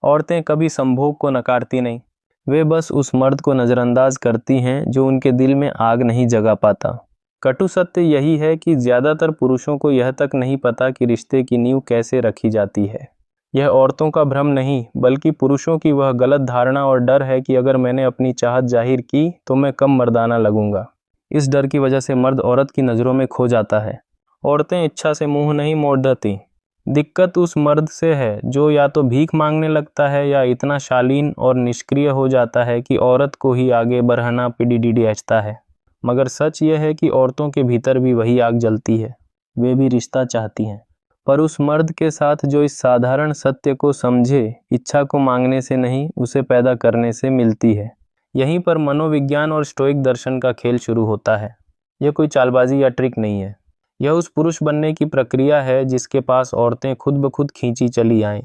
औरतें कभी संभोग को नकारती नहीं, वे बस उस मर्द को नज़रअंदाज करती हैं जो उनके दिल में आग नहीं जगा पाता। कटु सत्य यही है कि ज़्यादातर पुरुषों को यह तक नहीं पता कि रिश्ते की नींव कैसे रखी जाती है। यह औरतों का भ्रम नहीं, बल्कि पुरुषों की वह गलत धारणा और डर है कि अगर मैंने अपनी चाहत जाहिर की तो मैं कम मर्दाना लगूंगा। इस डर की वजह से मर्द औरत की नज़रों में खो जाता है। औरतें इच्छा से मुंह नहीं मोड़ देती। दिक्कत उस मर्द से है जो या तो भीख मांगने लगता है या इतना शालीन और निष्क्रिय हो जाता है कि औरत को ही आगे बढ़ना पीढ़ी है। मगर सच यह है कि औरतों के भीतर भी वही आग जलती है, वे भी रिश्ता चाहती हैं, पर उस मर्द के साथ जो इस साधारण सत्य को समझे, इच्छा को मांगने से नहीं उसे पैदा करने से मिलती है। यहीं पर मनोविज्ञान और स्टोइक दर्शन का खेल शुरू होता है। यह कोई चालबाजी या ट्रिक नहीं है, यह उस पुरुष बनने की प्रक्रिया है जिसके पास औरतें खुद ब खुद खींची चली आएं।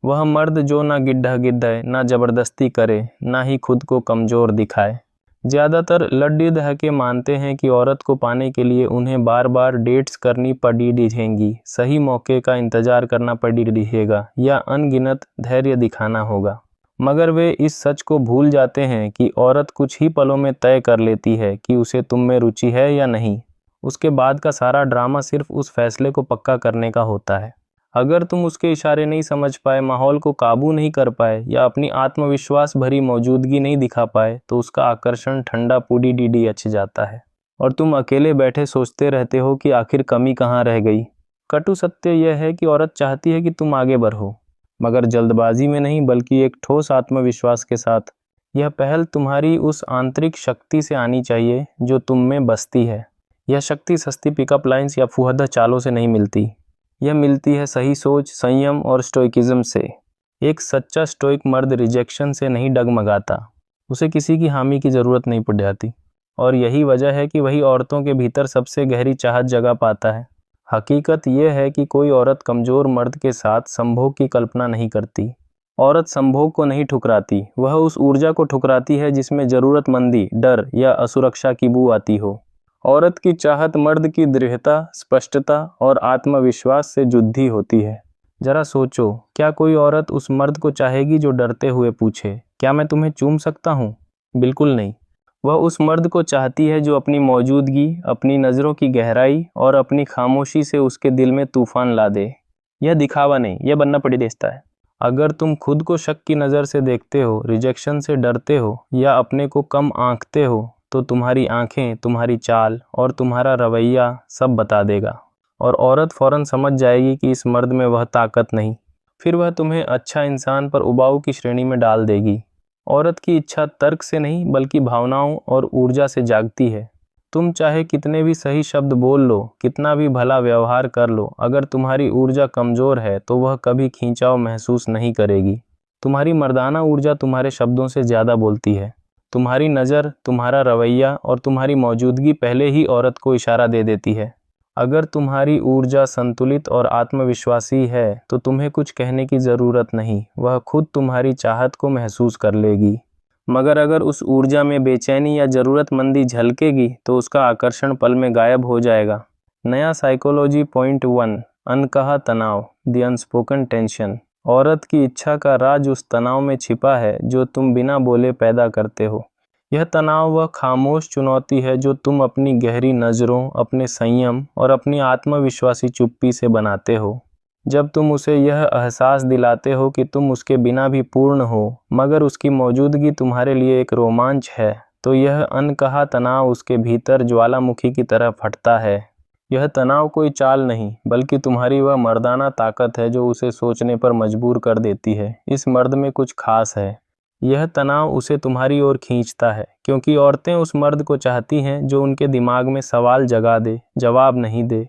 वह मर्द जो ना गिड्ढा गिद्धाए, ना जबरदस्ती करे, ना ही खुद को कमज़ोर दिखाए। ज़्यादातर लड्डी दहके मानते हैं कि औरत को पाने के लिए उन्हें बार बार डेट्स करनी पड़ी रहेंगी, सही मौके का इंतज़ार करना पड़ी रहेगा या अनगिनत धैर्य दिखाना होगा। मगर वे इस सच को भूल जाते हैं कि औरत कुछ ही पलों में तय कर लेती है कि उसे तुम में रुचि है या नहीं। उसके बाद का सारा ड्रामा सिर्फ उस फैसले को पक्का करने का होता है। अगर तुम उसके इशारे नहीं समझ पाए, माहौल को काबू नहीं कर पाए या अपनी आत्मविश्वास भरी मौजूदगी नहीं दिखा पाए तो उसका आकर्षण ठंडा पूडी डीडी अच जाता है और तुम अकेले बैठे सोचते रहते हो कि आखिर कमी कहाँ रह गई। कटु सत्य यह है कि औरत चाहती है कि तुम आगे बढ़ो, मगर जल्दबाजी में नहीं, बल्कि एक ठोस आत्मविश्वास के साथ। यह पहल तुम्हारी उस आंतरिक शक्ति से आनी चाहिए जो तुम में बसती है। यह शक्ति सस्ती पिकअप लाइन्स या फुहद्दा चालों से नहीं मिलती, यह मिलती है सही सोच, संयम और स्टोइकिज्म से। एक सच्चा स्टोइक मर्द रिजेक्शन से नहीं डगमगाता, उसे किसी की हामी की ज़रूरत नहीं पड़ जाती, और यही वजह है कि वही औरतों के भीतर सबसे गहरी चाहत जगा पाता है। हकीकत यह है कि कोई औरत कमज़ोर मर्द के साथ संभोग की कल्पना नहीं करती। औरत संभोग को नहीं ठुकराती, वह उस ऊर्जा को ठुकराती है जिसमें ज़रूरतमंदी, डर या असुरक्षा की बू आती हो। औरत की चाहत मर्द की दृढ़ता, स्पष्टता और आत्मविश्वास से जुड़ी होती है। जरा सोचो, क्या कोई औरत उस मर्द को चाहेगी जो डरते हुए पूछे, क्या मैं तुम्हें चूम सकता हूँ? बिल्कुल नहीं। वह उस मर्द को चाहती है जो अपनी मौजूदगी, अपनी नज़रों की गहराई और अपनी खामोशी से उसके दिल में तूफान ला दे। यह दिखावा नहीं, यह बनना पड़ी रिश्ता है। अगर तुम खुद को शक की नज़र से देखते हो, रिजेक्शन से डरते हो या अपने को कम आंकते हो, तो तुम्हारी आंखें, तुम्हारी चाल और तुम्हारा रवैया सब बता देगा, और औरत फ़ौरन समझ जाएगी कि इस मर्द में वह ताकत नहीं। फिर वह तुम्हें अच्छा इंसान पर उबाऊ की श्रेणी में डाल देगी। औरत की इच्छा तर्क से नहीं, बल्कि भावनाओं और ऊर्जा से जागती है। तुम चाहे कितने भी सही शब्द बोल लो, कितना भी भला व्यवहार कर लो, अगर तुम्हारी ऊर्जा कमज़ोर है तो वह कभी खींचाव महसूस नहीं करेगी। तुम्हारी मर्दाना ऊर्जा तुम्हारे शब्दों से ज़्यादा बोलती है। तुम्हारी नज़र, तुम्हारा रवैया और तुम्हारी मौजूदगी पहले ही औरत को इशारा दे देती है। अगर तुम्हारी ऊर्जा संतुलित और आत्मविश्वासी है तो तुम्हें कुछ कहने की ज़रूरत नहीं, वह खुद तुम्हारी चाहत को महसूस कर लेगी। मगर अगर उस ऊर्जा में बेचैनी या ज़रूरतमंदी झलकेगी तो उसका आकर्षण पल में गायब हो जाएगा। नया साइकोलॉजी पॉइंट 1, अनकहा तनाव, द अनस्पोकन टेंशन। औरत की इच्छा का राज उस तनाव में छिपा है जो तुम बिना बोले पैदा करते हो। यह तनाव वह खामोश चुनौती है जो तुम अपनी गहरी नज़रों, अपने संयम और अपनी आत्मविश्वासी चुप्पी से बनाते हो। जब तुम उसे यह एहसास दिलाते हो कि तुम उसके बिना भी पूर्ण हो, मगर उसकी मौजूदगी तुम्हारे लिए एक रोमांच है, तो यह अनकहा तनाव उसके भीतर ज्वालामुखी की तरह फटता है। यह तनाव कोई चाल नहीं, बल्कि तुम्हारी वह मर्दाना ताकत है जो उसे सोचने पर मजबूर कर देती है, इस मर्द में कुछ खास है। यह तनाव उसे तुम्हारी ओर खींचता है, क्योंकि औरतें उस मर्द को चाहती हैं जो उनके दिमाग में सवाल जगा दे, जवाब नहीं दे।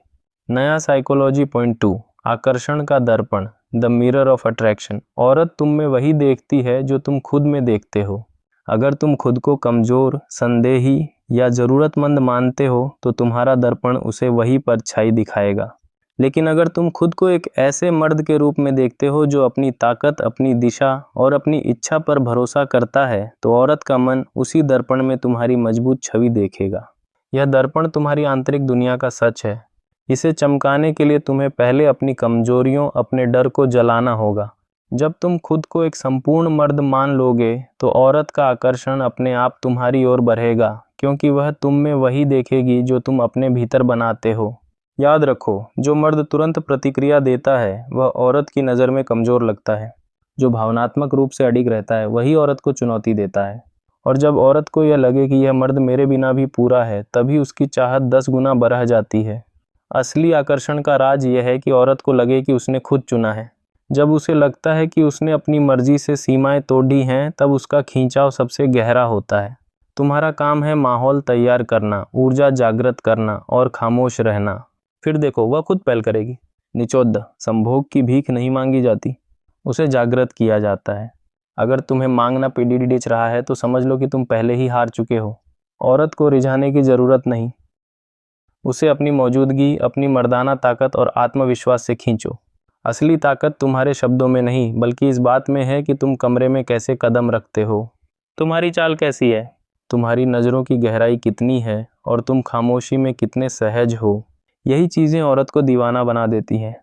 नया साइकोलॉजी पॉइंट 2, आकर्षण का दर्पण, द मिरर ऑफ अट्रैक्शन। औरत तुम में वही देखती है जो तुम खुद में देखते हो। अगर तुम खुद को कमज़ोर, संदेही या ज़रूरतमंद मानते हो तो तुम्हारा दर्पण उसे वही परछाई दिखाएगा। लेकिन अगर तुम खुद को एक ऐसे मर्द के रूप में देखते हो जो अपनी ताकत, अपनी दिशा और अपनी इच्छा पर भरोसा करता है, तो औरत का मन उसी दर्पण में तुम्हारी मजबूत छवि देखेगा। यह दर्पण तुम्हारी आंतरिक दुनिया का सच है। इसे चमकाने के लिए तुम्हें पहले अपनी कमजोरियों, अपने डर को जलाना होगा। जब तुम खुद को एक संपूर्ण मर्द मान लोगे तो औरत का आकर्षण अपने आप तुम्हारी ओर बढ़ेगा, क्योंकि वह तुम में वही देखेगी जो तुम अपने भीतर बनाते हो। याद रखो, जो मर्द तुरंत प्रतिक्रिया देता है वह औरत की नज़र में कमज़ोर लगता है। जो भावनात्मक रूप से अडिग रहता है वही औरत को चुनौती देता है। और जब औरत को यह लगे कि यह मर्द मेरे बिना भी पूरा है, तभी उसकी चाहत 10 गुना बढ़ जाती है। असली आकर्षण का राज यह है कि औरत को लगे कि उसने खुद चुना है। जब उसे लगता है कि उसने अपनी मर्जी से सीमाएं तोड़ी हैं, तब उसका खींचाव सबसे गहरा होता है। तुम्हारा काम है माहौल तैयार करना, ऊर्जा जागृत करना और खामोश रहना। फिर देखो, वह खुद पहल करेगी। निचोद्द, संभोग की भीख नहीं मांगी जाती, उसे जागृत किया जाता है। अगर तुम्हें मांगना पीढ़ी रहा है तो समझ लो कि तुम पहले ही हार चुके हो। औरत को रिझाने की ज़रूरत नहीं, उसे अपनी मौजूदगी, अपनी मर्दाना ताकत और आत्मविश्वास से खींचो। असली ताकत तुम्हारे शब्दों में नहीं, बल्कि इस बात में है कि तुम कमरे में कैसे कदम रखते हो। तुम्हारी चाल कैसी है, तुम्हारी नज़रों की गहराई कितनी है और तुम खामोशी में कितने सहज हो। यही चीज़ें औरत को दीवाना बना देती हैं।